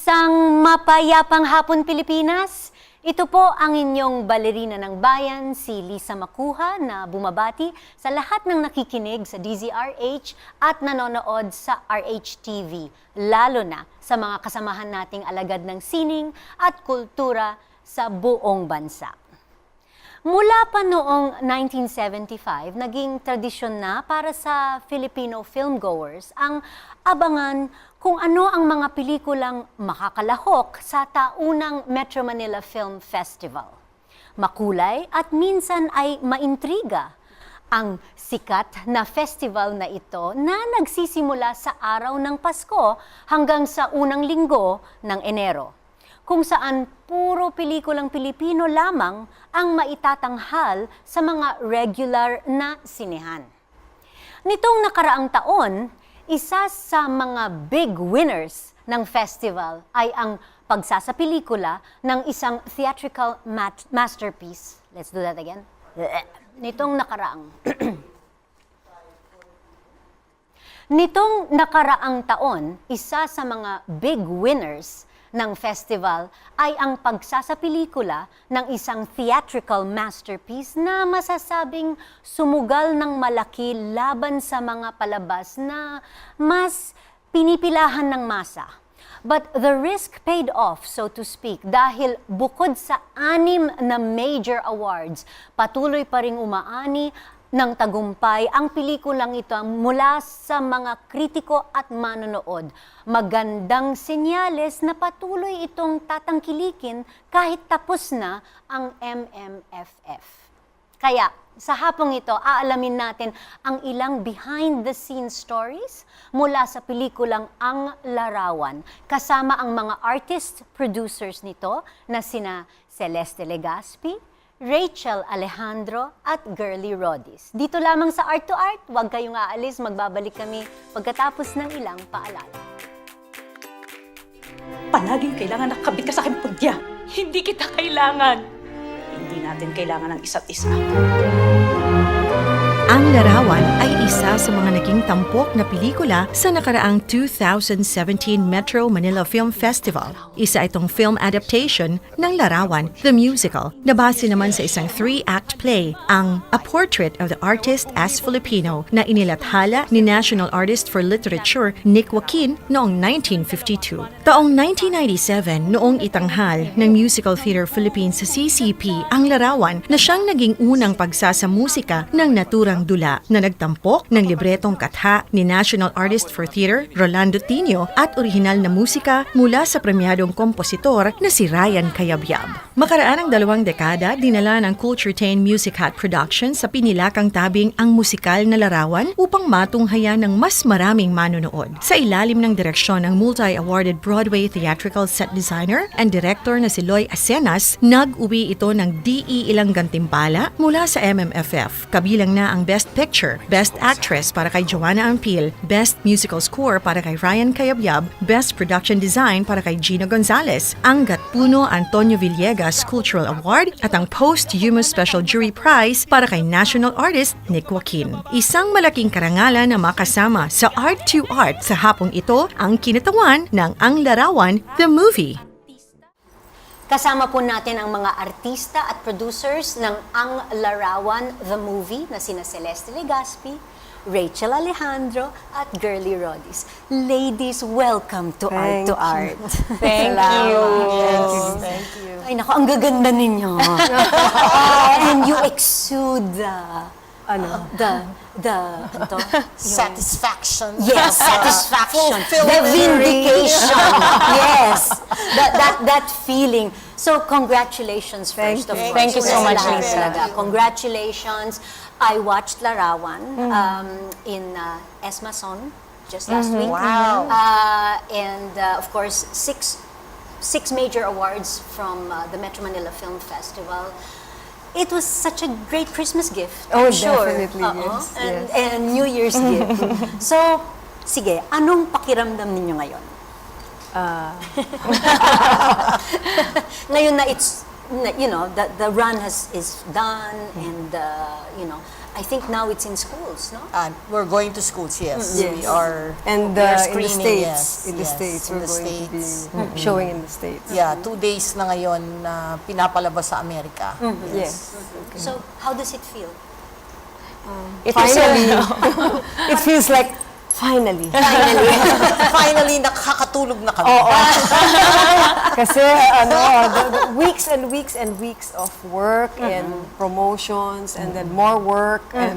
Isang mapayapang hapon Pilipinas. Ito po ang inyong balerina ng bayan, si Lisa Macuja, na bumabati sa lahat ng nakikinig sa DZRH at nanonood sa RH-TV, lalo na sa mga kasamahan nating alagad ng sining at kultura sa buong bansa. Mula pa noong 1975, naging tradisyon na para sa Filipino filmgoers ang abangan kung ano ang mga pelikulang makakalahok sa taunang Metro Manila Film Festival. Makulay at minsan ay maintriga ang sikat na festival na ito na nagsisimula sa araw ng Pasko hanggang sa unang linggo ng Enero, kung saan puro pelikulang Pilipino lamang ang maitatanghal sa mga regular na sinehan. Nitong nakaraang taon, isa sa mga big winners ng festival ay ang pagsasapelikula ng isang theatrical masterpiece. Let's do that again. Nitong nakaraang taon, isa sa mga big winners ng festival ay ang pagsasapelikula ng isang theatrical masterpiece na masasabing sumugal ng malaki laban sa mga palabas na mas pinipilahan ng masa. But the risk paid off, so to speak, dahil bukod sa 6 na major awards, patuloy pa ring umaani ng tagumpay ang pelikulang ito mula sa mga kritiko at manonood. Magandang senyales na patuloy itong tatangkilikin kahit tapos na ang MMFF. Kaya sa hapong ito, aalamin natin ang ilang behind-the-scenes stories mula sa pelikulang Ang Larawan, kasama ang mga artist-producers nito na sina Celeste Legazpi, Rachel Alejandro at Girly Rodis. Dito lamang sa Art2art, huwag kayong aalis, magbabalik kami pagkatapos ng ilang paalala. Palaging kailangan nakabit ka sa aking pudya. Hindi kita kailangan. Hindi natin kailangan ng isa't isa. Ang Larawan ay isa sa mga naging tampok na pelikula sa nakaraang 2017 Metro Manila Film Festival. Isa itong film adaptation ng Larawan, the musical, na base naman sa isang 3-act play, ang A Portrait of the Artist as Filipino, na inilathala ni National Artist for Literature Nick Joaquin noong 1952. Taong 1997, noong itanghal ng Musical Theater Philippines sa CCP, ang Larawan na siyang naging unang pagsasamusika ng naturang dula na nagtampok ng libretong katha ni National Artist for Theater Rolando Tinio at orihinal na musika mula sa premyadong kompositor na si Ryan Cayabyab. Makaraan ng 2 dekada, dinala ng Culture Tain Music Hat Productions sa pinilakang tabing ang musikal na Larawan upang matunghayan ng mas maraming manonood. Sa ilalim ng direksyon ng multi-awarded Broadway theatrical set designer and director na si Loy Acenas, nag-uwi ito ng di ilang gantimpala mula sa MMFF. Kabilang na ang Best Picture, Best Actress para kay Joanna Ampil, Best Musical Score para kay Ryan Cayabyab, Best Production Design para kay Gino Gonzalez, ang Gatpuno Antonio Villegas Cultural Award at ang Posthumous Special Jury Prize para kay National Artist Nick Joaquin. Isang malaking karangalan na makasama sa Art2art sa hapong ito ang kinatawan ng Ang Larawan, the movie. Kasama po natin ang mga artista at producers ng Ang Larawan, the movie, na sina Celeste Legazpi, Rachel Alejandro at Girly Rodis. Ladies, welcome to Art2art. Thank you. Thank you. Ay naku, ang gaganda ninyo. And you exude Satisfaction. Yes, satisfaction. The Fulfillment. vindication. Yes. That feeling. So congratulations first of all. Thank you so much, Lisa. Congratulations. I watched Larawan in Esmason just last week. Wow. And of course, six major awards from the Metro Manila Film Festival. It was such a great Christmas gift. Oh, I'm sure. definitely, yes, yes. And New Year's gift. So, sige, anong pakiramdam ninyo ngayon? Ngayon na it's, the run is done, and, I think now it's in schools, no? We're going to schools, yes. Yes. We are. And we are in the screening, States, yes, yes, we're in the going States. to be showing in the States. Yeah, 2 days na ngayon na pinapalabas sa Amerika. Yes. So, how does it feel? Finally, it feels like finally. Finally, nakakatulog na kami. Kasi the weeks and weeks and weeks of work and promotions and then more work and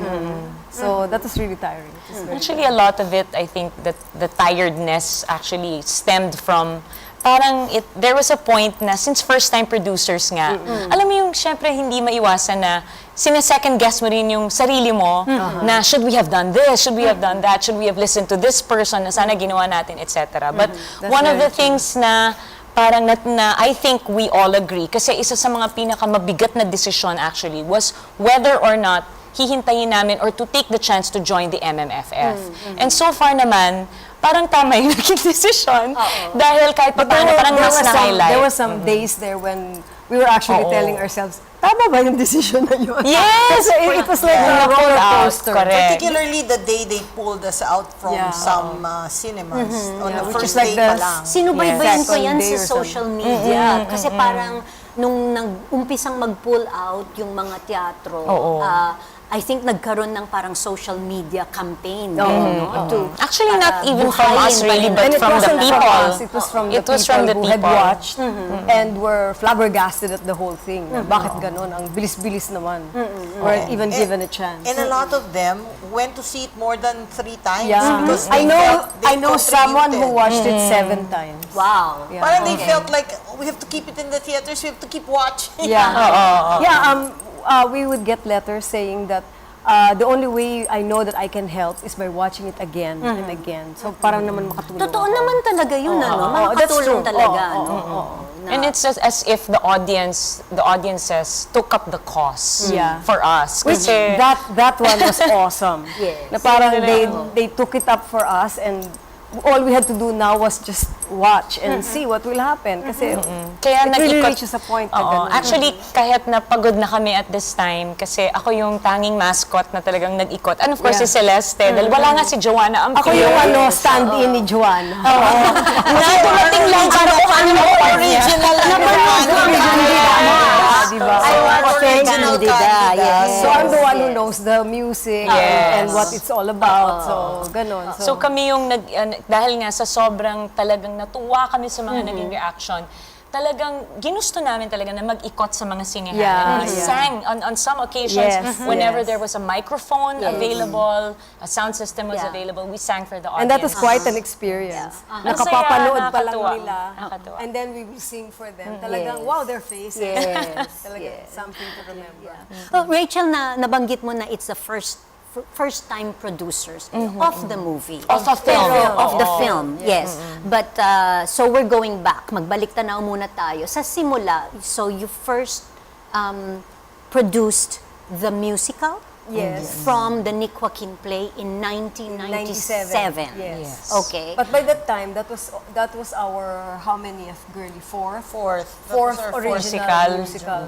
so that was really tiring. It was very Actually, a lot of it, I think that the tiredness actually stemmed from parang there was a point na since first-time producers nga, alam mo yung syempre hindi maiwasan na sina-second guess mo rin yung sarili mo na should we have done this, should we have done that, should we have listened to this person na sana ginawa natin, etc. But one of the things na parang na I think we all agree, kasi isa sa mga pinakamabigat na desisyon actually was whether or not hihintayin namin or to take the chance to join the MMFF. And so far naman, parang tama yung naging desisyon dahil kahit pa paano parang mas na-highlight. there were some days there when we were actually telling ourselves, tama ba yung decision na yun? Yes! Kasi it was like a roller coaster. Correct. Particularly the day they pulled us out from some cinemas. On the which first is like day pa the- lang. Sinubaybayan ko Second yan day sa or social media. Kasi parang nung nag-umpisang mag-pull out yung mga teatro, I think nagkaroon ng parang social media campaign. No? To, Actually, not para even from buhayin us pa really, rin. but And it from the wasn't from people. us, it was from It the was people from the who had people. watched and were flabbergasted at the whole thing. Bakit ganon? Ang bilis-bilis naman. Or even given a chance. And a lot of them went to see it more than 3 times. Yeah, Because I they know. felt they I know someone who contributed. watched it 7 times. Wow. Yeah. Parang they felt like, we have to keep it in the theaters, we have to keep watching. We would get letters saying that the only way I know that I can help is by watching it again and again. So parang naman makatulong. Totoo ako. naman talaga yun, ano? that's Makakatulong true. talaga, Oo, no? oo, Na- And it's as if the audiences took up the cause Yeah. for us. Which Kasi, that one was awesome. Yes. Na parang they took it up for us and all we had to do now was just watch and see what will happen. Kasi kaya it really nag-ikot. reaches a point na Oo. ganun. Actually, kahit napagod na kami at this time, kasi ako yung tanging mascot na talagang nag-ikot. And of course, Yeah. si Celeste, dahil wala nga si Joanna Ako Ampere. yung stand-in ni Joanna. na dumating lang para kung ano yung Original Diba? I was Original candida, candida. yes. So I'm the one who knows the music and what it's all about. So, ganon. So kami yung dahil nga sa sobrang talagang natuwa kami sa mga naging reaction, talagang ginusto namin talaga na mag-ikot sa mga sinehan. Yeah, And we yeah. sang on some occasions, Yes, whenever yes. there was a microphone available, a sound system was Yeah. available, we sang for the audience. And that was quite an experience. Masaya, Nakapapanood pa lang nakakatuwa. nila. Nakakatuwa. And then we will sing for them. Talagang, wow, their faces. Yes. Talagang something to remember. Oh, Rachel, nabanggit mo na it's the first-time producers of the movie. Of a film. Of the film, yes. But, so we're going back. Magbalik tanaw muna tayo. Sa simula, so you first produced the musical? Yes. From the Nick Joaquin play in 1997. Yes. Okay. But by that time, that was our, how many of Girly? Fourth original musical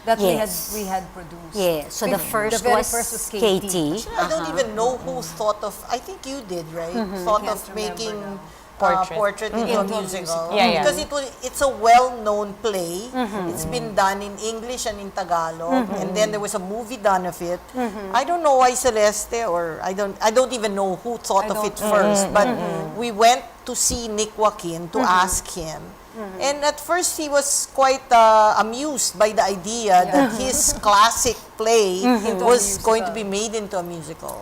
that Yes. we had produced. Yeah, so the first very was, first was Katie. I don't even know who thought of, I think you did, right? Thought of Can't remember making now. Portrait. into a musical. Yeah, yeah. Because it's a well-known play. It's been done in English and in Tagalog. And then there was a movie done of it. I don't know why Celeste or I don't even know who thought of it first. But we went to see Nick Joaquin to ask him. And at first he was quite amused by the idea that his classic play was going to be made into a musical.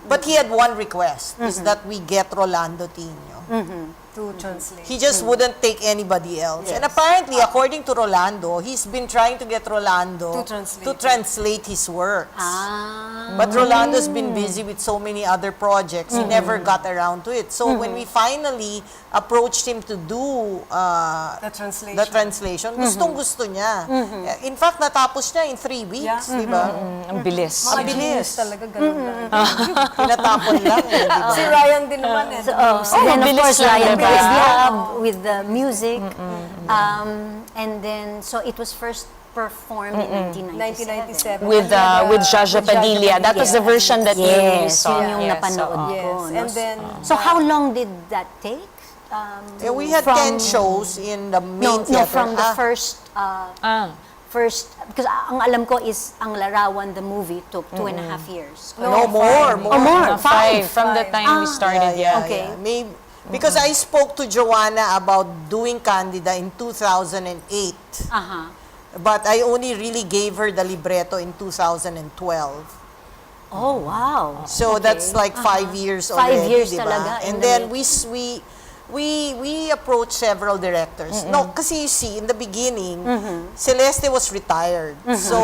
But he had one request, is that we get Rolando Tino. To translate. He just wouldn't take anybody else. And apparently, according to Rolando, he's been trying to get Rolando To translate translate his works. Ah. But Rolando's been busy with so many other projects. He never got around to it. So when we finally approached him to do The translation. translation, gustong-gusto niya. In fact, natapos niya in 3 weeks, Yeah. di ba? Ang bilis. Mga Ang bilis. genius talaga, ganun lang. Tinatapon lang, eh, di ba? Si Ryan din naman eh. Then of mabilis course, lang, Ryan diba? Grace Lab with the music. And then, so it was first performed in 1997. 1997. With Jaja Padilla. That was the version that you Yes, saw. yun yung Yes, napanood oo. ko. Yes, no? and then So how long did that take? Yeah, we had 10 shows in the main No, theater. from the Ah. first, because ang alam ko is ang Larawan, the movie, took 2.5 years. No, more. Oh, more? Five. From the time we started, yeah. Okay. Maybe, because I spoke to Joanna about doing Candida in 2008. Aha. But I only really gave her the libretto in 2012. Oh, wow. So that's like 5 years 5 already, years diba? talaga in And the then making. we approached several directors. No, kasi you see, in the beginning, Celeste was retired. So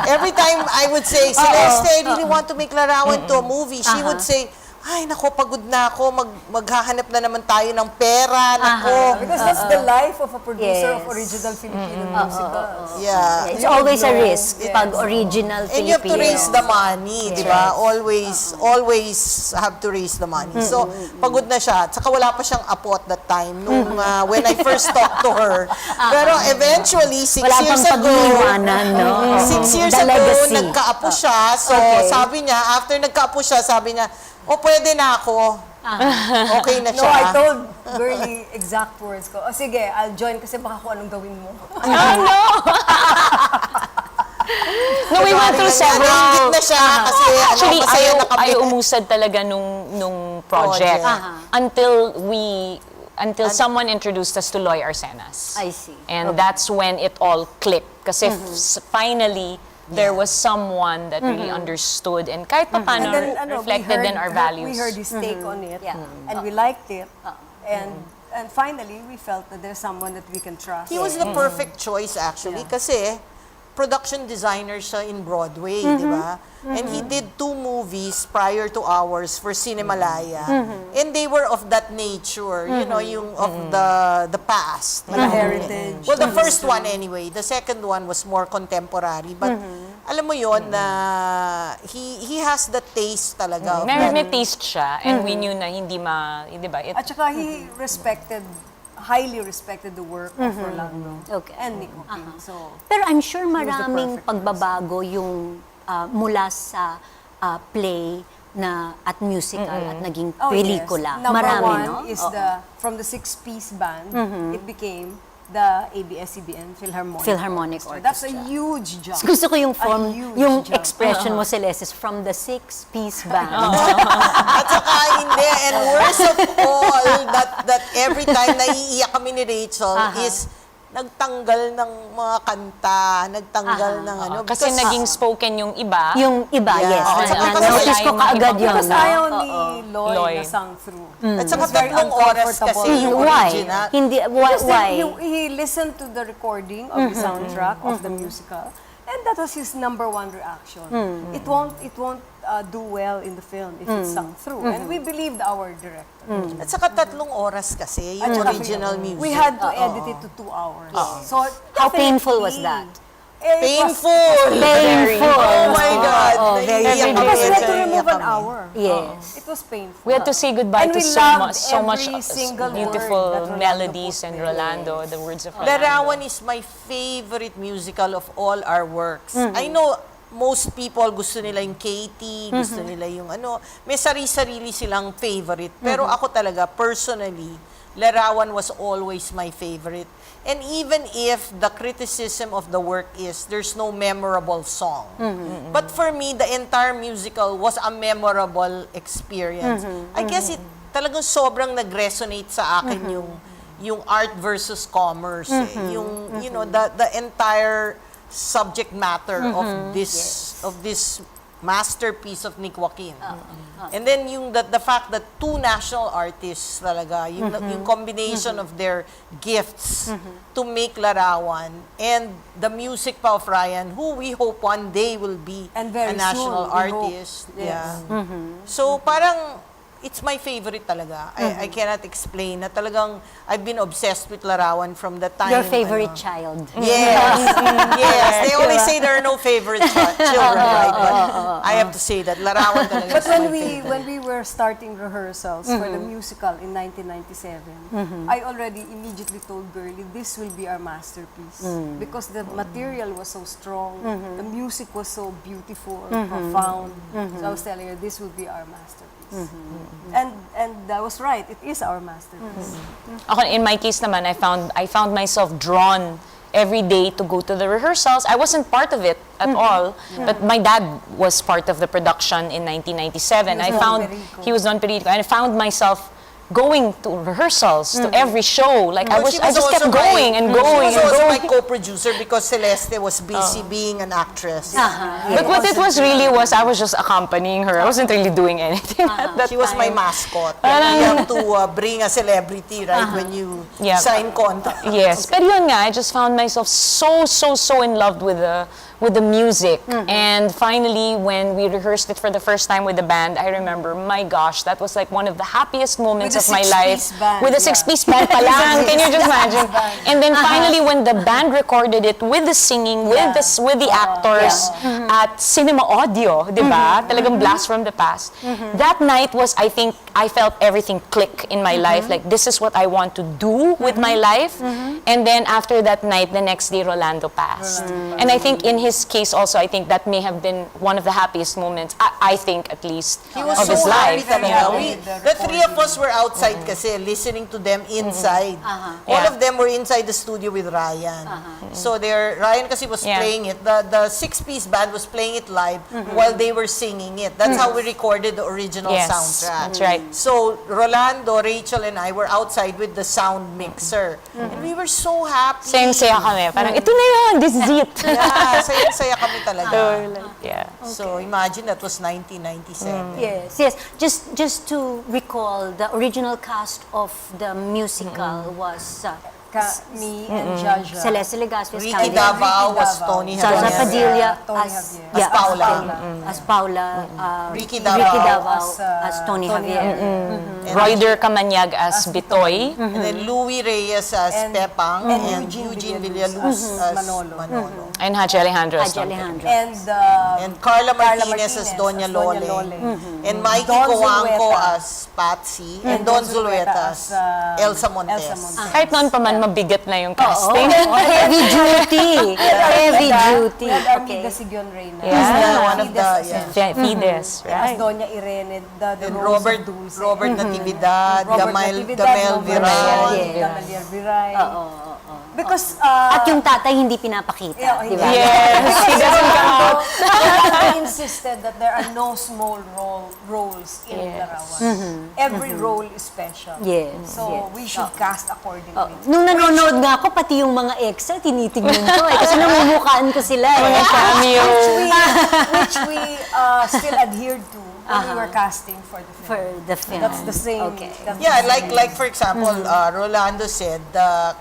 every time I would say, Celeste, I really want to make Larawan to a movie, she would say, ay, nako, pagod na ako, maghahanap na naman tayo ng pera, nako. because that's the life of a producer of Yes. original Filipino musicals. Yeah. It's always a risk Yes. pag original And you have to Filipino. raise the money, di ba? Always have to raise the money. So, pagod na siya. At saka wala pa siyang apo at that time nung when I first talked to her. Pero eventually, 6 Wala years pang ago, pag-iwanan, no? 6 years The ago, legacy. nagkaapo siya. So, Okay. sabi niya, after nagkaapo siya, sabi niya, pwede na ako. Okay na No, siya. I told Girlie exact words ko. O sige, I'll join kasi baka kung anong gawin mo. No, we went through several. Nainggit na siya kasi Actually, masaya na kami. ayaw umusad talaga nung project. Until someone introduced us to Loy Arsenas. I see. And that's when it all clicked. Kasi finally, there was someone that really understood and kahit paano reflected in our values. We heard his take on it, Yeah. and we liked it. And finally, we felt that there's someone that we can trust. He was the perfect choice actually kasi production designer siya in Broadway, di ba? And he did 2 movies prior to ours for Cinemalaya. And they were of that nature, you know, yung of the past. The heritage. Well, the first one anyway. The second one was more contemporary. But alam mo yon na he has the taste talaga. of that. May taste siya and we knew na hindi di ba? At saka he highly respected the work of Rolando Okay. and Nick Joaquin. So, Pero I'm sure was the maraming perfect pagbabago yung mula sa play at musical at naging pelikula. Yes. Number Marami, one no? is Oo. from the 6-piece band, it became the ABS-CBN Philharmonic That's a Orchestra. huge jump. Gusto ko yung A huge yung jump. expression mo, Celeste, is from the 6-piece band. At saka hindi, and worst of all, that every time naiiyak kami ni Rachel is nagtanggal ng mga kanta, nagtanggal ng ano. Kasi because- naging spoken yung iba. Yung iba, Yeah. yes. At saka kasi Na-notice ko yung kaagad ibang yun. Because no? ayaw ni Loy Loy. na sang through. At saka It's very 3 oras kasi uncomfortable. yung Why? original. Hindi, why? Because why? he listened to the recording of the soundtrack of the musical, and that was his number one reaction. It won't do well in the film if it's sung through. And we believed our director. At saka 3 oras kasi At yung saka original music. We had to edit it to 2 hours. So How painful was definitely, that? Painful! Painful. Oh my God! very Naiiyak Because we had to kami, remove naiiyak an kami. hour. Yes. It was painful. We had to say goodbye And to we so loved much every single word beautiful that Rolando melodies put and there. Rolando, the words of Rolando. Larawan is my favorite musical of all our works. I know most people gusto nila yung Katie, gusto nila yung ano, may sarili-sarili silang favorite. Pero ako talaga, personally, Larawan was always my favorite. And even if the criticism of the work is there's no memorable song. But for me, the entire musical was a memorable experience. I guess it talagang sobrang nag-resonate sa akin yung art versus commerce. Yung, you know, the entire subject matter of this masterpiece of Nick Joaquin. And then the fact that 2 national artists talaga, yung combination of their gifts to make Larawan and the music pa of Ryan, who we hope one day will be And very a national soon, we hope. artist. Yes. Yeah. So parang it's my favorite talaga. I cannot explain na talagang I've been obsessed with Larawan from the time. Your favorite child. Yes, yes. They always say there are no favorite children, right? But I have to say that Larawan talaga But is my when favorite. we were starting rehearsals for the musical in 1997, I already immediately told Girlie, this will be our masterpiece. Because the material was so strong, the music was so beautiful, profound. So I was telling her, this will be our masterpiece. And I was right, it is our masterpiece. Ako, in my case naman, I found myself drawn every day to go to the rehearsals. I wasn't part of it at all, but my dad was part of the production in 1997. He was Don Perico, and I found myself going to rehearsals, to every show. Like I Well, she just was kept also going and going She and was also going. my co-producer because Celeste was busy being an actress. But what it was really was I was just accompanying her. I wasn't really doing anything at that She was my time. mascot. You have to bring a celebrity, right, when you Yeah. sign contract. Yes, pero yun nga, I just found myself so in love with the music. And finally, when we rehearsed it for the first time with the band, I remember, my gosh, that was like one of the happiest moments With of the my life. six-piece band, With a yeah. six-piece band pa lang. Can you just imagine? And then finally, when the band recorded it with the singing, with the actors at Cinema Audio, di ba? Talagang blast from the past. That night was, I think, I felt everything click in my life. Like, this is what I want to do with my life. And then after that night, the next day, Rolando passed. And I think in his case also, I think that may have been one of the happiest moments, I think at least, He was of so his happy life. talaga. Yeah. The three of us were outside kasi listening to them inside. All Yeah. of them were inside the studio with Ryan. So Ryan kasi was Yeah. playing it. The six-piece band was playing it live while they were singing it. That's how we recorded the original Yes, soundtrack. that's right. So Rolando, Rachel, and I were outside with the sound mixer. And we were so happy. Sayang-saya kami. Parang, ito na yun, this is it. Yeah, saya-saya kami talaga. Yeah. So imagine that was 1997. Yes. Just to recall, the original cast of the musical was Me and Jaja. Celeste Legazpi as Ricky Candy, Davao was Tony Zaza Javier. Padilla Tony as Javier. As Paula. as Paula, Ricky Ricky Davao as, as Tony Javier. Royder Kamanyag as Bitoy. And then Louis Reyes as And- Pepang and and Eugene Eugene Villaluz Villaluz as Manolo. Manolo. And Haji Alejandro as Haji Don Alejandro. And And Carla Carla Martinez as Martinez Doña as Doña Lole. Lole. And Mikey Don Coanco Zulueta. as Patsy. And Don Zulueta as Elsa Montes. Kahit noon pa man mabigat na yung casting. Heavy duty. Heavy duty. We had Okay. Armida Sigion Reyna. Yeah. Yeah, one of Fides the, as- yeah. Fides, As right? Doña Irene, the And roles Robert of Dulce. Natividad, Robert Gamel Natividad, Robert Viral. Natividad, Gamaliel Viray. Because, At yung tatay hindi pinapakita, Yeah, di ba? Yes, he doesn't come out. I insisted that there are no small roles in Yes. Larawan. Every role is special. Yes, So yes. we should cast accordingly. Nung nanonood nga ako, pati yung mga extra, tinitignan ko eh. Kasi namumukhaan ko sila eh. Cameo. Which we still adhered to when we were casting for the film. For the film. That's the same. Okay. that's the Yeah, same. like for example, Rolando said the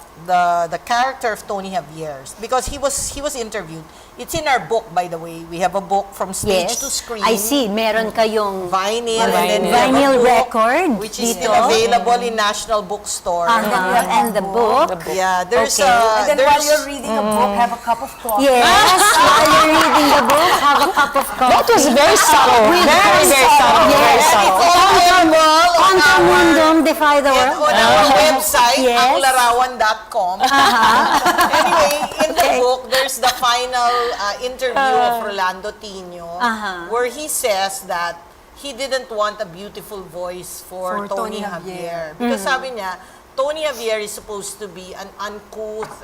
character of Tony Javier, because he was interviewed. It's in our book, by the way. We have a book from stage Yes. to screen. I see. Meron kayong Vinyl, and then we have a Vinyl book, record which is dito. still available in National Bookstore. And the book. Yeah, there's Okay. And then while you're there's reading a book, have a cup of coffee. Yes, while you're reading the book, have a cup of coffee. That was very subtle. Very subtle. Very Yes. subtle. it's all available on Quantum our Mundum, Defy the and World. on our website, Yes. anglarawan.com. Anyway, in the book, there's the final interview of Rolando Tino, where he says that he didn't want a beautiful voice for Tony Tony Javier. Because sabi niya, Tony Javier is supposed to be an uncouth,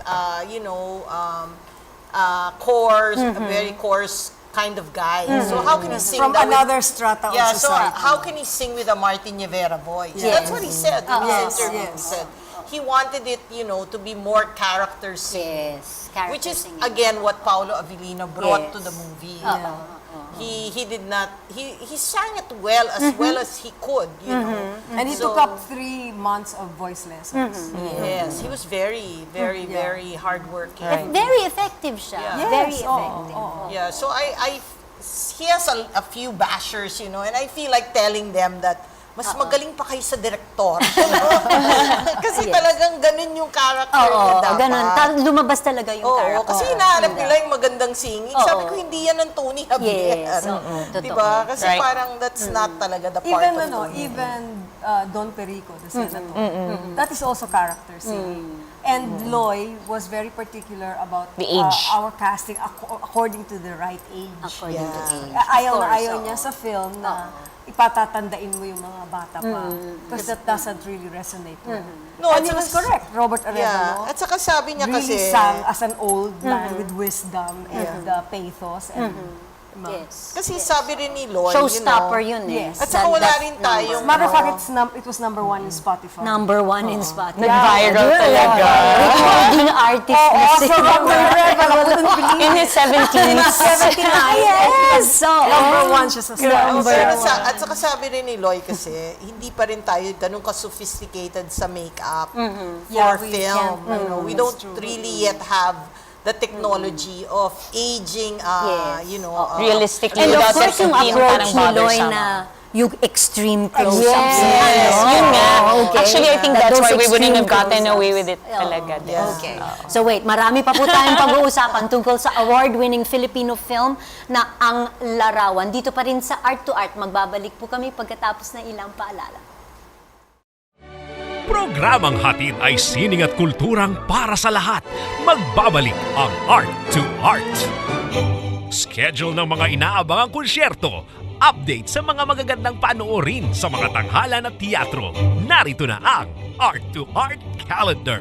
coarse, a very coarse kind of guy. So how can he sing From that with- another strata yeah, of so society. how can he sing with a Martin Rivera voice? Yes. That's what he said in his Yes, interview. yes. He said he wanted it, to be more character singing. Yes. Which is, singing. again, what Paolo Avellino brought to Yes. the movie. He did not, he sang it well as he could, And he So- took up 3 months of voice lessons. Yes, he was very, very, very hardworking. Very effective siya. Yeah. Very Yes, effective. Yeah, so he has a few bashers, and I feel like telling them that mas magaling pa kayo sa direktor. Kasi talagang ganun yung character niya dapat. ganun. Lumabas talaga yung Oo, character. kasi hinahanap nila yung magandang singing. Sabi ko, hindi yan ang Tony Javier. Yes, totoo. Diba? Kasi Right. parang that's not talaga the part Even, of Tony. even Don Perico, the senator, that is also character singing. And Loy was very particular about The age. Our casting according to the right age. According to age. Ayaw Of na course, ayaw oo. niya sa film na ipatatandain mo yung mga bata pa. Because that doesn't really resonate. No, And at he was saka- correct. Robert Yeah. Arevalo At saka sabi niya really kasi, sang as an old man with wisdom and pathos. And, Yes. kasi sabi rin ni Loy, Showstopper yun eh. Yes. At saka wala That rin number. tayong, Matter of fact, it was number 1 in Spotify. Number 1 in Spotify. Nag-viral talaga. Recording artist na si Robert Arevalo, I wouldn't believe In his 70s. 79. Yes! So, number 1 siya sa Spotify. Pero at saka sabi rin ni Loy kasi, hindi pa rin tayo ganun ka-sophisticated sa makeup Yeah, for we film. can't. You know, we don't really yet have the technology of aging, Yes. you know, Realistically, and of without course, yung being approach parang ni Loy bothersome. na yung extreme close-ups. Yes, yun nga. Actually, I think That that's those why we wouldn't extreme have gotten close-ups. away with it talaga. din. Okay. So wait, marami pa po tayong pag-uusapan tungkol sa award-winning Filipino film na Ang Larawan. Dito pa rin sa Art2art. Magbabalik po kami pagkatapos ng ilang paalala. Programang hatid ay sining at kulturang para sa lahat. Magbabalik ang Art2art. Schedule ng mga inaabangang konsyerto. Update sa mga magagandang panoorin sa mga tanghalan at teatro. Narito na ang Art2art Calendar.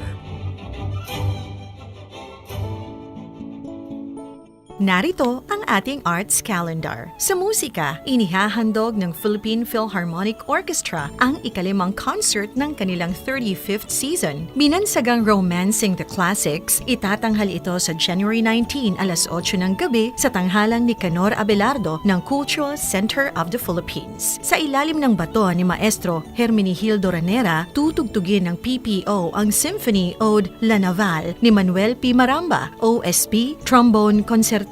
Narito ang ating arts calendar. Sa musika, inihahandog ng Philippine Philharmonic Orchestra ang ikalimang concert ng kanilang 35th season. Binansagang Romancing the Classics, itatanghal ito sa January 19 alas 8 ng gabi sa tanghalang ni Canor Abelardo ng Cultural Center of the Philippines. Sa ilalim ng bato ni Maestro Hermenegildo Ranera, tutugtugin ng PPO ang Symphony Ode La Naval ni Manuel P. Maramba, OSP, Trombone Concertino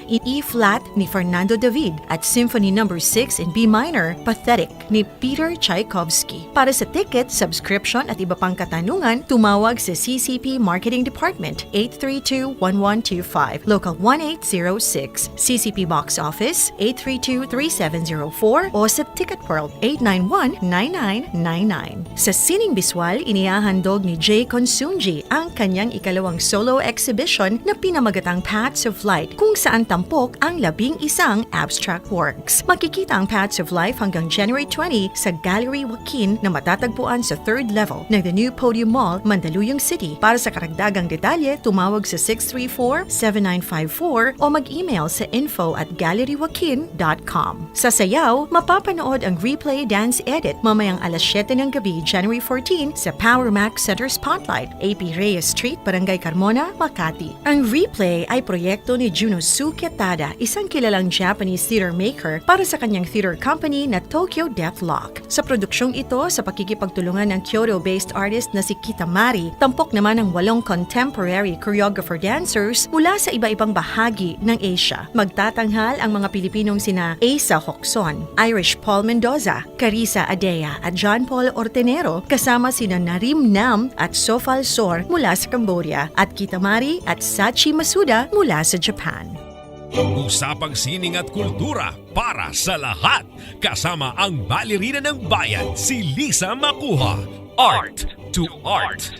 in E-flat ni Fernando David at Symphony No. 6 in B minor, Pathetic ni Peter Tchaikovsky. Para sa ticket, subscription at iba pang katanungan, tumawag sa CCP Marketing Department 832-1125, Local 1806, CCP Box Office 832-3704 o sa Ticket World 891-9999. Sa sining biswal, inihahandog ni Jay Consunji ang kanyang ikalawang solo exhibition na pinamagatang Paths of Light kung saan tampok ang 11 abstract works. Makikita ang Paths of Life hanggang January 20 sa Gallery Joaquin na matatagpuan sa 3rd level ng The New Podium Mall, Mandaluyong City. Para sa karagdagang detalye, tumawag sa 634-7954 o mag-email sa info@galleryjoaquin.com. Sa sayaw, mapapanood ang replay dance edit mamayang alas 7 ng gabi, January 14 sa Power Mac Center Spotlight, AP Reyes Street, Barangay Carmona, Makati. Ang replay ay proyekto ni Junosuke Tada, isang kilalang Japanese theater maker para sa kanyang theater company na Tokyo Deathlock. Sa produksyong ito, sa pakikipagtulungan ng Kyoto-based artist na si Kitamari, tampok naman ang 8 contemporary choreographer dancers mula sa iba-ibang bahagi ng Asia. Magtatanghal ang mga Pilipinong sina Asa Hocson, Irish Paul Mendoza, Carissa Adea at John Paul Ortenero, kasama sina Narim Nam at Sofal Sor mula sa Cambodia at Kitamari at Sachi Masuda mula sa Japan. Usapang sining at kultura para sa lahat. Kasama ang balerina ng bayan, si Lisa Macuja. Art2art.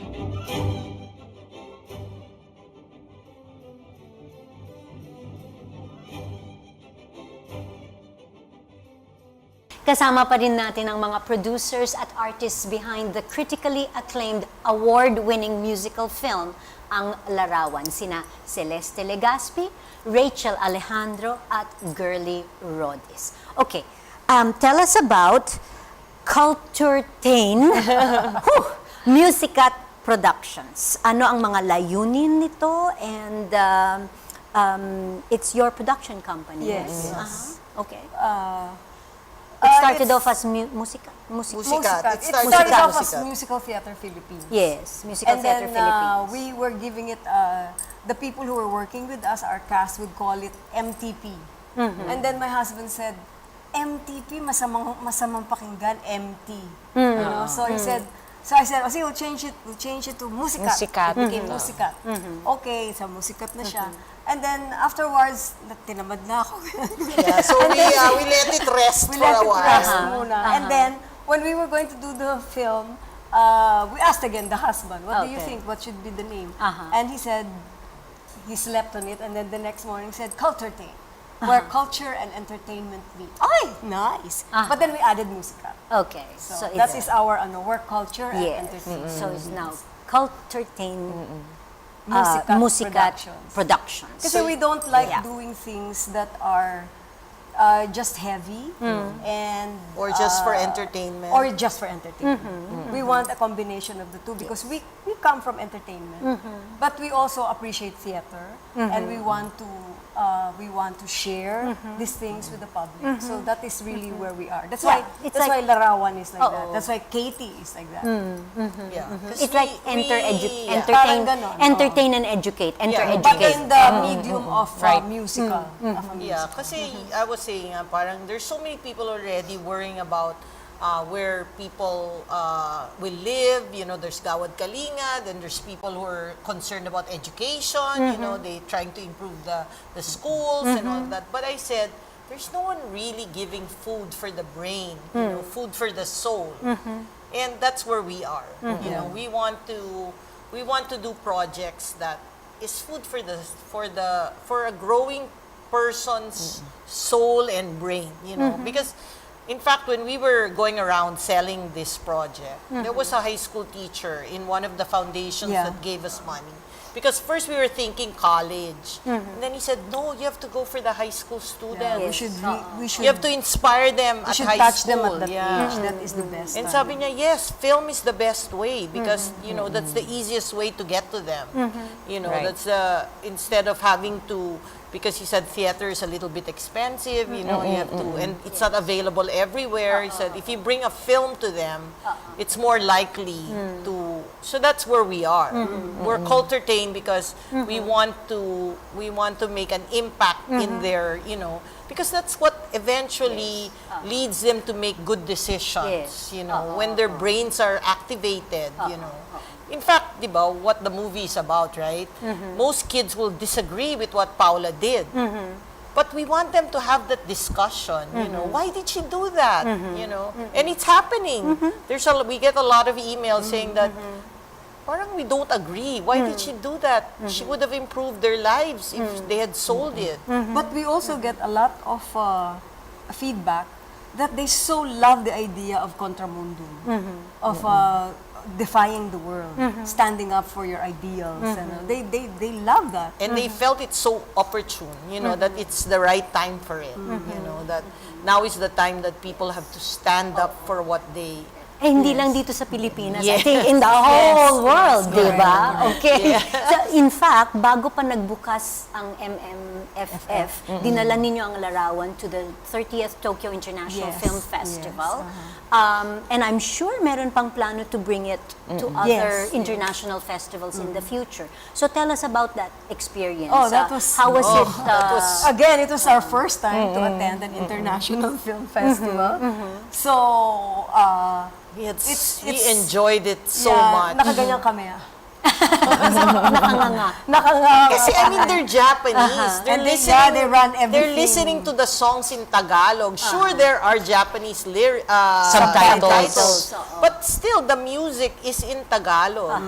Kasama pa rin natin ang mga producers at artists behind the critically acclaimed award-winning musical film, Ang Larawan, sina Celeste Legaspi, Rachel Alejandro at Girly Rodis. Okay, tell us about Culture-tain Musicat Productions. Ano ang mga layunin nito, and it's your production company? Yes. Okay. It started it's- off as musicat. Musicat. It It started started off as as Musical Theater Philippines. Yes, Musical And Theater then Philippines. we were giving it, the people who were working with us, our cast would call it MTP. And then my husband said, MTP, masamang pakinggan, MT. You know? So he said, so I said, we'll change it to Musikat. Musikat. It became Musikat. Okay, so Musikat na siya. And then afterwards, tinamad na ako. Yeah, so we let it rest We for let a it while. rest muna. And then, when we were going to do the film, we asked again the husband, what do you Okay. think? What should be the name? Uh-huh. And he said, he slept on it, and then the next morning said, Culturtain, where culture and entertainment meet. Ay, nice. But then we added Musikat. Okay. So that is our work culture and Yes. entertainment. So it's now Culturtain Musikat Musikat Productions. Kasi we don't like Yeah. doing things that are just heavy and Or just for entertainment. or just for entertainment. We want a combination of the two because we come from entertainment, but we also appreciate theater and we want to share these things with the public. So that is really where we are. That's Yeah, why it's that's like- why Larawan is like Oo. that. That's why Katie is like that. Yeah. 'Cause It's like Parang ganon, entertain and educate. Enter, Yeah. But educate. in the medium of Right. musical. Of a Yeah, musical. kasi I was saying, parang there's so many people already worrying about where people will live. You know, there's Gawad Kalinga, then there's people who are concerned about education. You know, they trying to improve the schools and all that. But I said, there's no one really giving food for the brain, you know, food for the soul. And that's where we are. You know, we want to do projects that is food for a growing person's soul and brain, you know, because in fact when we were going around selling this project, there was a high school teacher in one of the foundations Yeah. that gave us money. Because first we were thinking college, and then he said, no, you have to go for the high school students. Yeah, we should You have to inspire them we at should high touch school. them at that Yeah. age. That is the best. And time. sabi niya, yes, film is the best way because, you know, that's the easiest way to get to them. You know, Right. that's instead of having to, because he said theater is a little bit expensive, you know, you have to, and it's not available everywhere. He said if you bring a film to them, it's more likely to, so that's where we are. We're Culturtain because we want to make an impact in their, you know, because that's what eventually leads them to make good decisions, Yes. you know, when their brains are activated, you know. In fact, di ba, what the movie is about, right? Most kids will disagree with what Paula did. But we want them to have that discussion, you know, why did she do that, you know? And it's happening. We get a lot of emails saying that, parang we don't agree. Why did she do that? She would have improved their lives if they had sold it. But we also get a lot of feedback that they so love the idea of contramundum, of defying the world, standing up for your ideals. And, they love that. And they felt it so opportune, you know, that it's the right time for it. You know, that now is the time that people have to stand up for what they... Eh, hindi lang dito sa Pilipinas. I Yes. think in the whole world, di ba? correct. Okay. So, in fact, bago pa nagbukas ang MMFF, dinala ninyo ang Larawan to the 30th Tokyo International Yes, Film yes, Festival. And I'm sure meron pang plano to bring it to other Yes, international festivals in the future. So, tell us about that experience. Oh, that was- How was it? Again, it was our first time to attend an international film festival. So, We It's- enjoyed it so yeah, much. nakaganyan kami. Nakanganga. Kasi I mean, they're Japanese. They're And they- listening. yeah, they run They're everything. listening to the songs in Tagalog. Sure, there are Japanese Subtitles. but still the music is in Tagalog.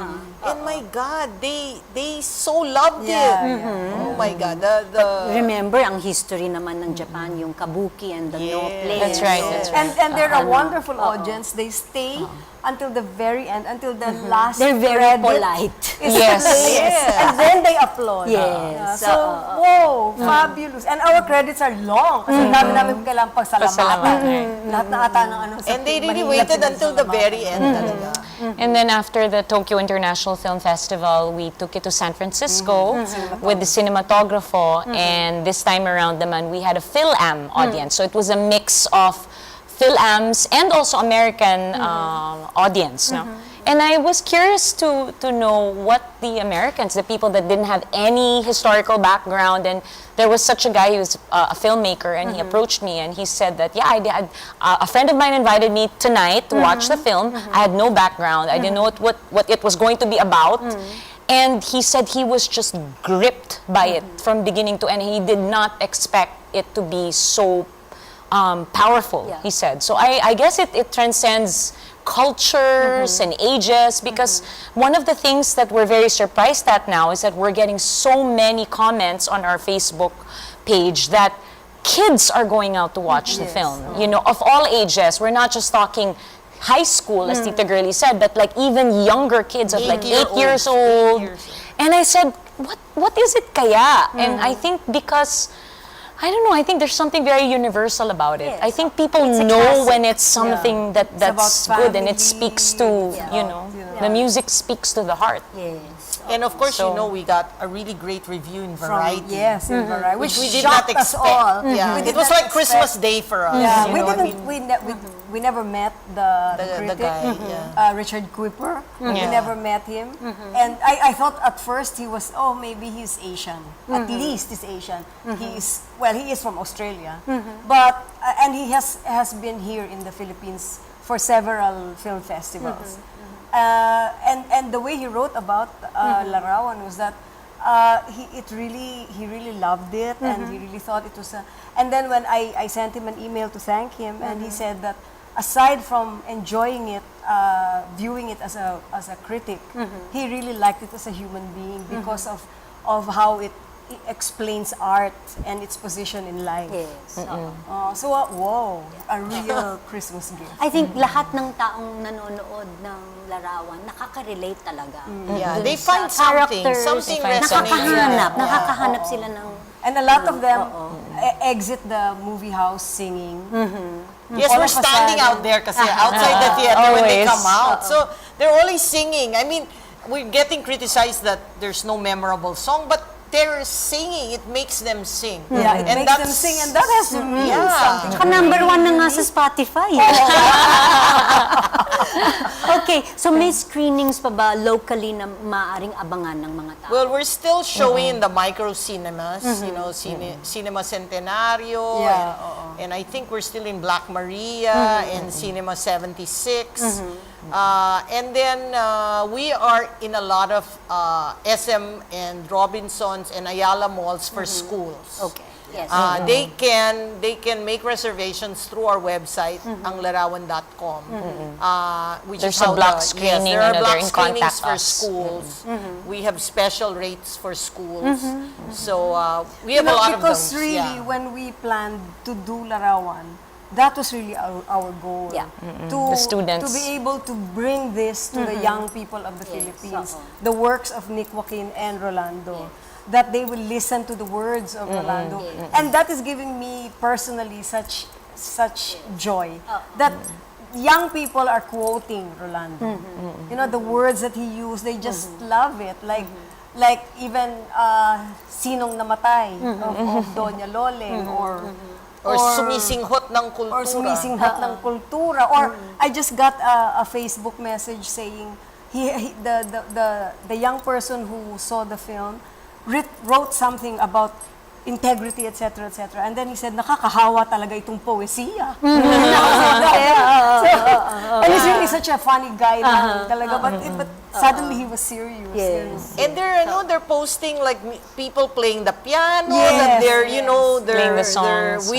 And my God, they so loved it. Yeah, Oh my God, the Remember, ang history naman ng Japan, yung kabuki and the no Yes. play. That's right, that's right. And they're a wonderful audience. They stay until the very end, until the last They're very credit polite. is Yes. played. Yes. And then they applaud. Yes. So, whoa, fabulous. And our credits are long. Kasi dami namin kailangan pagsalamatan. Lahat na ata ng ano sa and they really Manila waited until the pinagsalamatan. very end talaga. And then after the Tokyo International Film Festival, we took it to San Francisco with the cinematographer. And this time around naman, we had a Phil-Am audience. So it was a mix of Phil-Ams and also American audience. No? And I was curious to know what the Americans, the people that didn't have any historical background, and there was such a guy who was a filmmaker, and he approached me and he said that, yeah, a friend of mine invited me tonight to watch the film. I had no background. I didn't know what it was going to be about. And he said he was just gripped by it from beginning to end. He did not expect it to be so powerful, he said. So I guess it transcends cultures and ages, because one of the things that we're very surprised at now is that we're getting so many comments on our Facebook page that kids are going out to watch the film, you know, of all ages. We're not just talking high school, as Tita Girlie said, but like even younger kids of like 8 years old. And I said, what is it kaya? And I think because, I don't know, I think there's something very universal about it. I think people know when it's something that's good, and it speaks to, you know, the music speaks to the heart. Yes. And of course, you know, we got a really great review in Variety. Yes, in Variety, Which we did shocked not us expect. all. Yeah, We it did was not like Christmas expect- Day for us. Yeah, you we know, I didn't. mean, We never met the critic, guy, yeah. Richard Kuiper. We never met him, and I thought at first he was, oh, maybe he's Asian. At least he's Asian. He is from Australia, but and he has been here in the Philippines for several film festivals. And the way he wrote about Larawan was that he really loved it, and he really thought it was a. And then when I sent him an email to thank him, and he said that aside from enjoying it, viewing it as a critic, he really liked it as a human being because of how it explains art and its position in life. Yes. So wow, a real Christmas gift. I think lahat ng taong nanonood ng Larawan nakaka-relate talaga. Yeah, Dun they sa find something characters, resonates. nakakahanap sila ng And a lot of them exit the movie house singing. Yes, All we're of a standing sudden. out there kasi outside the theater when they Always. come out. So they're always singing. I mean, we're getting criticized that there's no memorable song, but they're singing. It makes them sing. Yeah, it And makes them that's- sing, and that has to mean something. Tsaka number 1 na nga sa Spotify. Okay, so may screenings pa ba locally na maaaring abangan ng mga tao? Well, we're still showing in the micro cinemas, you know, Cinema Centenario, Yeah, and I think we're still in Black Maria and Cinema 76. And then we are in a lot of SM and Robinsons and Ayala malls for schools. Okay. Yes. They can make reservations through our website, anglarawan.com. Which There's is a how block the- screening, Yes, there are and block they're in screenings contact for us. schools. We have special rates for schools. So we You have a know, lot of because those. really, yeah. when we planned to do Larawan, that was really our goal. Yeah. The students. To be able to bring this to the young people of the Philippines, the works of Nick Joaquin and Rolando, that they will listen to the words of Rolando. And that is giving me personally such joy that young people are quoting Rolando. You know, the words that he used, they just love it. Like even Sinong Namatay of Doña Loleng, or sumisinghot ng kultura. or sumisinghat ng kultura. Or I just got a Facebook message saying the young person who saw the film wrote something about integrity, etc., etc. And then he said, nakakahawa talaga itong poesiya. And he's really such a funny guy lang talaga. But suddenly he was serious. Yes. And they're posting like people playing the piano, Yes, that they're, yes. you know, Playing the they're songs.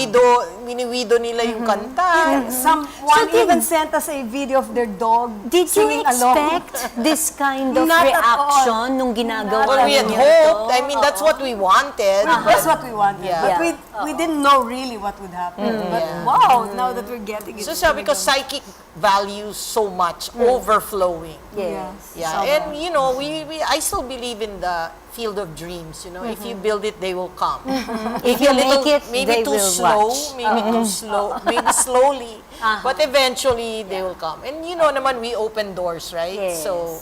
mini-wido nila yung kanta. Someone even sent us a video of their dog Did you singing along. expect this kind of Not at reaction nung ginagawa Well, we had ninyo hoped. to? I mean, that's what we wanted. That's what we wanted. Yeah. But we didn't know really what would happen. But wow, now that we're getting it. So sabi ko, psychic values so much, overflowing. Yes. Yeah, and you know, I still believe in the field of dreams. You know, if you build it, they will come. If you make it, maybe they too will slow, watch. maybe too slow, maybe slowly, but eventually they will come. And you know, naman we open doors, right? Yes. So,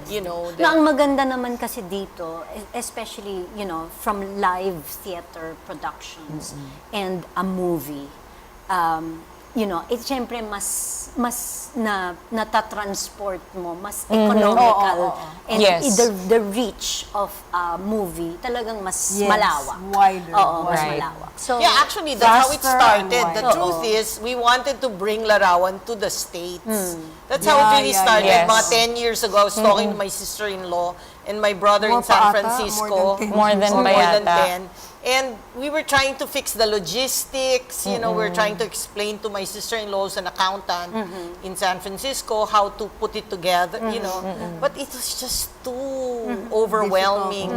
you know, Na ang maganda naman kasi dito, especially, you know, from live theater productions and a movie, syempre mas natatransport mo, mas economical. And Yes. the reach of a movie talagang mas Yes, malawak. wider. Oo, mas Right. malawak. So, Yeah, actually, that's how it Faster and started. The wider. truth is, we wanted to bring Larawan to the States. That's how Yeah, it really yeah, started. yes. Mga 10 years ago, I was talking to my sister-in-law and my brother More in San pa ata, Francisco. More than More ba than yata? 10. And we were trying to fix the logistics, we're trying to explain to my sister-in-law, who's an accountant in San Francisco, how to put it together, But it was just too overwhelming.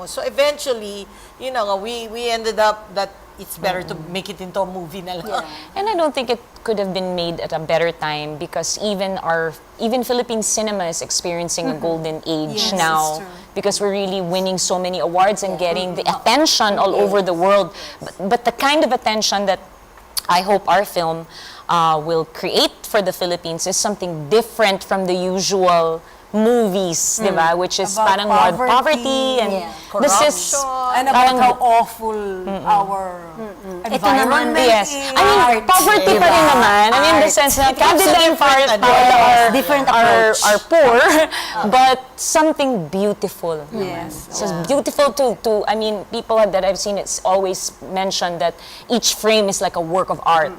So eventually, we ended up that it's better to make it into a movie na lang. And I don't think it could have been made at a better time because even Philippine cinema is experiencing a golden age Yes, now it's true. because we're really winning so many awards and getting the attention all over the world. But the kind of attention that I hope our film will create for the Philippines is something different from the usual movies, di ba? Which is About parang more poverty, poverty and this is And about how awful our environment yes. is. I mean, poverty pa rin naman. I mean, in the sense na Canada part different are approach. poor, but something beautiful. Yes. So it's beautiful to, I mean, people that I've seen, it's always mentioned that each frame is like a work of art.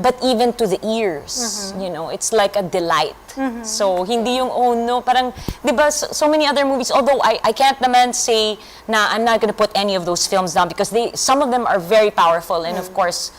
But even to the ears, it's like a delight. So, hindi yung, oh no, parang, di ba, so many other movies, although I can't naman say na I'm not gonna put any of those films down because some of them are very powerful and of course,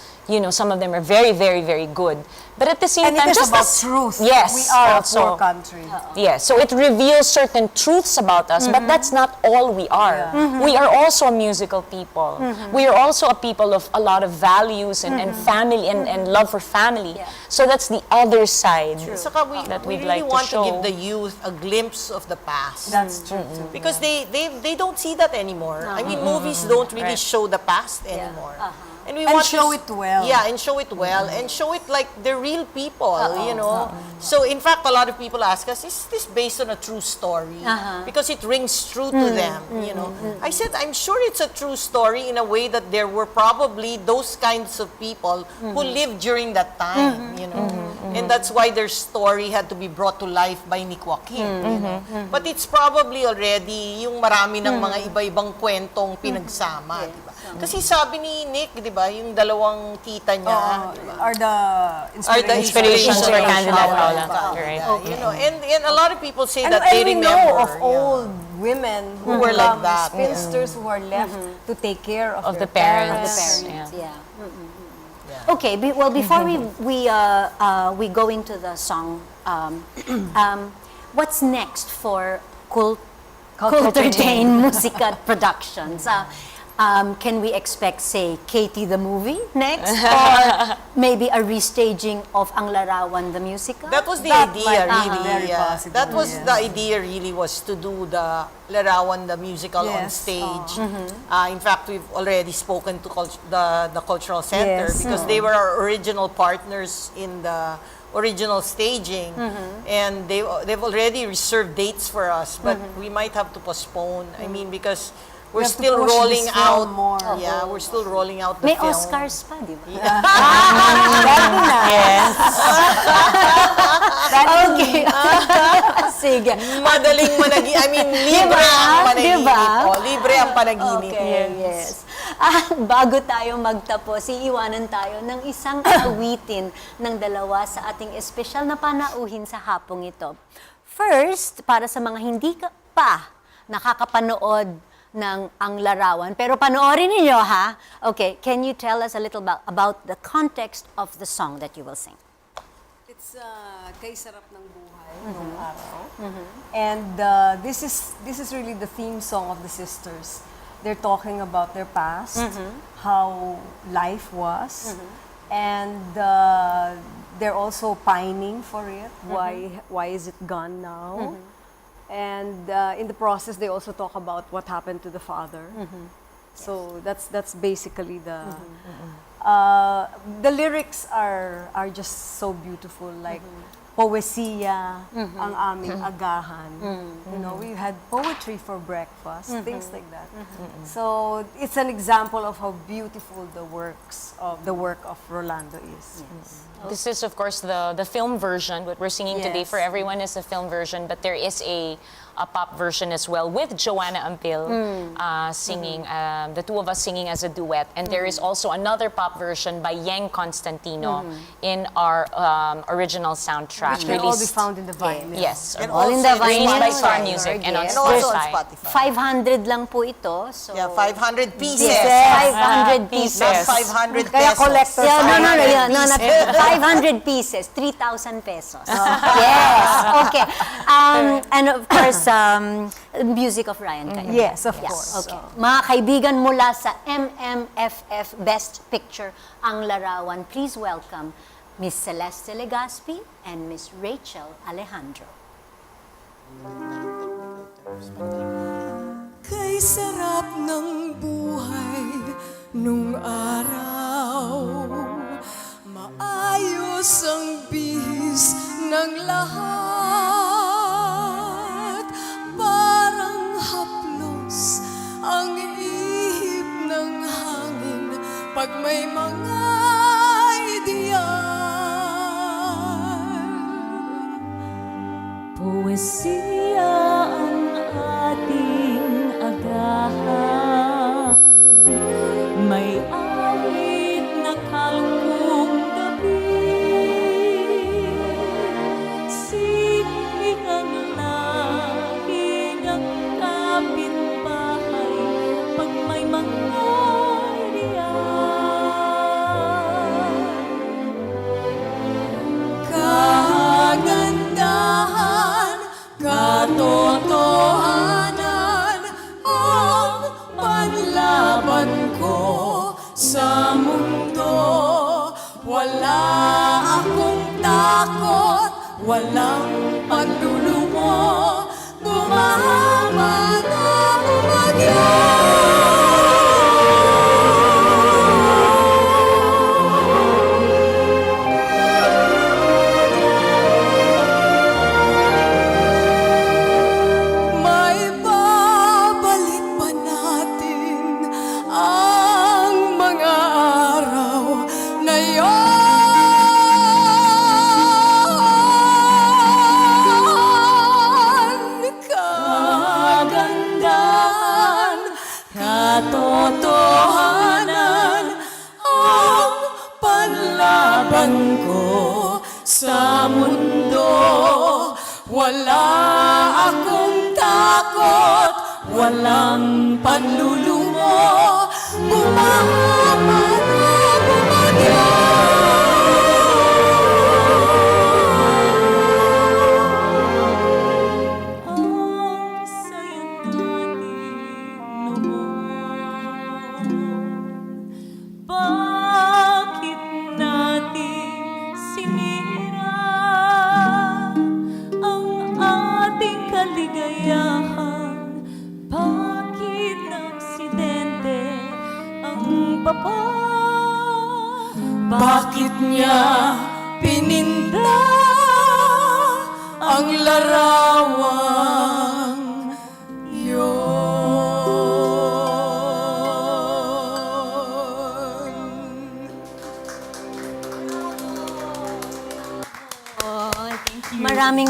some of them are very, very, very good. But at the same And time, it is just about as- truth. Yes, We are also. a poor country. Yes, so it reveals certain truths about us, but that's not all we are. We are also a musical people. We are also a people of a lot of values and family and love for family. So that's the other side Saka that we we'd really like want to show. to give the youth a glimpse of the past. That's true too. Because they don't see that anymore. I mean, movies don't really Right. show the past anymore. And we And want to show it well. Yeah, and show it well. And show it like they're real people, So, in fact, a lot of people ask us, is this based on a true story? Because it rings true to them, I said, I'm sure it's a true story in a way that there were probably those kinds of people who lived during that time, And that's why their story had to be brought to life by Nick Joaquin, But it's probably already yung marami ng mga iba-ibang kwentong pinagsama, di ba? Kasi sabi ni Nick, di ba, yung dalawang tita niya, di ba? Are the Inspirations for Candidate Paula. Right. Right. And a lot of people say And, that and they we remember. know of old women who were like become that. spinsters who are left to take care of the their parents. parents. Okay, before we go into the song, what's next for Culturtain Musicat Productions? Can we expect, say, Katie the movie next? Or maybe a restaging of Ang Larawan the musical? That was the That idea, might be really. very Yeah. possible, That was yes. the idea, really, was to do the Larawan, the musical, on Yes. stage. In fact, we've already spoken to the Cultural Center Yes. because they were our original partners in the original staging, and they've already reserved dates for us, but we might have to postpone. I mean, because we're have to still push rolling this film out. more. Yeah, we're still rolling out the May film. Oscars pa, di ba? Yes. Okay. Sige. Madaling managi. I mean, libre ang panaginip. Diba? Oh, libre ang panaginip. Okay, yes. Bago tayo magtapos, iiwanan tayo ng isang awitin ng dalawa sa ating espesyal na panauhin sa hapong ito. First, para sa mga hindi pa nakakapanood ng Ang Larawan, pero panoorin ninyo, ha? Okay, can you tell us a little about the context of the song that you will sing? It's Kay Sarap ng Buhay nung araw. And this is really the theme song of the sisters. They're talking about their past, how life was, and they're also pining for it. Why is it gone now? And in the process, they also talk about what happened to the father. So that's basically the lyrics are just so beautiful. Like poesiya ang aming agahan. You know, we had poetry for breakfast, things like that. So it's an example of how beautiful the work of Rolando is. This is, of course, the film version. What we're singing today Yes. for everyone is the film version, but there is a pop version as well with Joanna Ampil singing, the two of us singing as a duet. And there is also another pop version by Yang Constantino in our original soundtrack. Which can all be found in the vinyl. Yes. And All in also the in vinyl. by Star Yes. Music and on Yes. And also on Spotify. Spotify. 500 lang po ito. So, Yeah, 500 pieces. Yes, 500 pieces. Not 500 Kaya pesos. collector's Yeah, no, no, no, 500 yeah, no, not pieces. 500 pieces, 3,000 pesos. Yes, okay. And of course, music of Ryan Cayo. Yes, of course. Okay. Mga kaibigan mula sa MMFF Best Picture ang Larawan, please welcome Miss Celeste Legazpi and Miss Rachel Alejandro. Kay sarap ng buhay nung araw, maayos ang bihis ng lahat. Parang haplos ang ihip ng hangin pag may mga ideal. Poesiya ang ating agahan, may awit na kalkong gabi. Sining ang lagi ng kapitbahay pag may mga riyan. Kagandahan, katotohanan ang panlaban ko sa mundo. Wala akong takot, walang paglulumo, bumaman ang bagyo. May babalik pa natin ang mga araw na yon. Kagandahan, katotohanan ang panlaban ko sa mundo. Wala akong takot, walang panlulumo, bumaman na bumagyo. Ang saya natin noon, bakit natin sinira ang ating kaligayahan? Bakit na aksidente ang papa? Bakit niya pininda ang larawang yon?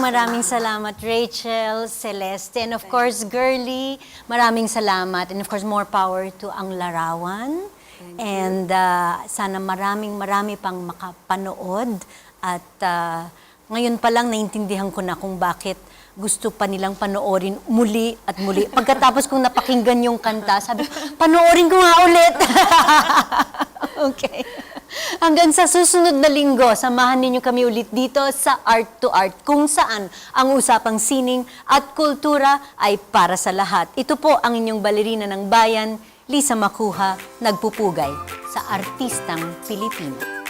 Maraming salamat, Rachel, Celeste, and of course, Girly. Maraming salamat. And of course, more power to ang Larawan. And sana marami pang makapanood. At ngayon pa lang, naintindihan ko na kung bakit gusto pa nilang panoorin muli at muli. Pagkatapos kong napakinggan yung kanta, sabi ko, panoorin ko nga ulit. Okay. Hanggang sa susunod na linggo, samahan ninyo kami ulit dito sa Art2art, kung saan ang usapang sining at kultura ay para sa lahat. Ito po ang inyong balerina ng bayan, Lisa Macuja, nagpupugay sa artistang Pilipino.